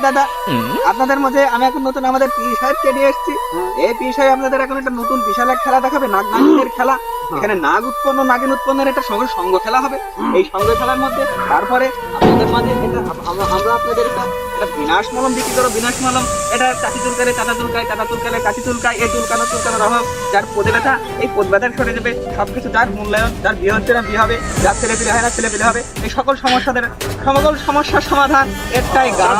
দাদা, আপনাদের মধ্যে আমি এখন নতুন আমাদের পীর সাহেবকে নিয়ে এসেছি। এই পীর সাহেব আপনাদের এখন একটা নতুন বিশাল এক খেলা দেখাবে, নাগ নাগিনের খেলা। এখানে নাগ উৎপন্ন নাগিন উৎপন্নের একটা সঙ্গ খেলা হবে। এই সঙ্গ খেলার মধ্যে তারপরে আপনাদের মাঝে আমরা আপনাদের একটা বিনাশ মলম বিক্রি করো। বিনাশ মলম এটা চাচি চুলকালে চাচা চুলকায়, চাচা চুলকালে কাচি চুলকায়। এই চুলকানোর অভাব, যার পদে ব্যথা এই পদ ব্যথা সরে যাবে। সবকিছু যার মূল্যায়ন, যার বিয়ে হচ্ছে না বিয়ে হবে, যার ছেলে পেলে হয় না ছেলে পেলে হবে। এই সকল সমস্যার সমাধান একটাই গাছ।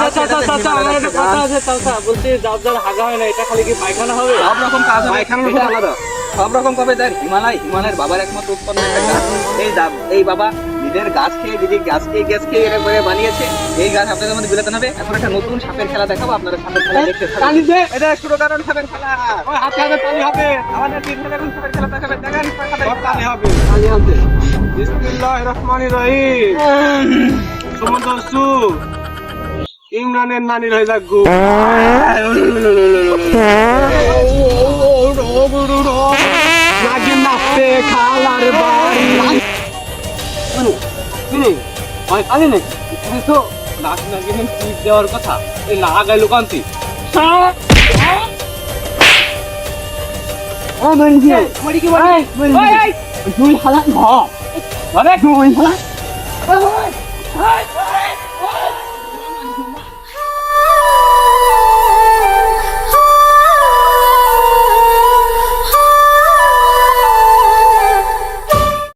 বলছি যার যার হাগা হয় না, এটা খালি কি পায়খানা হবে? সব রকম কাজ হবে, আলাদা সব রকম পাবে। যার হিমালয়ের বাবার একমাত্র উৎপন্ন একটা গাছ। এই বাবা নিজের গাছ খেয়ে গ্যাস খেয়ে এরকরে বানিয়েছে। এই গাছ আপনাদের মধ্যে বিলাতে হবে। এখন একটা নতুন সাপের খেলা দেখাবো, আপনারা সাপের খেলা দেখতে থাকুন। এটা শুরু করেন সাপের খেলা। ওই হাতে হাতে তালি হবে, আমাদের পীর সাহেব এখন সাপের খেলা দেখাবে। দেখেন তালি হবে, তালি হবে। বিসমিল্লাহির রহমানির রহিম। সুমন দস্যু ইমরানের নানির হয়ে যাক গো। নাগিন নাচতে খালার বাড়ি। কালি নাকি তো নাক নাগিনের টিপ দেওয়ার কথা, এই না গাইলো কান্তি। দুই হাজার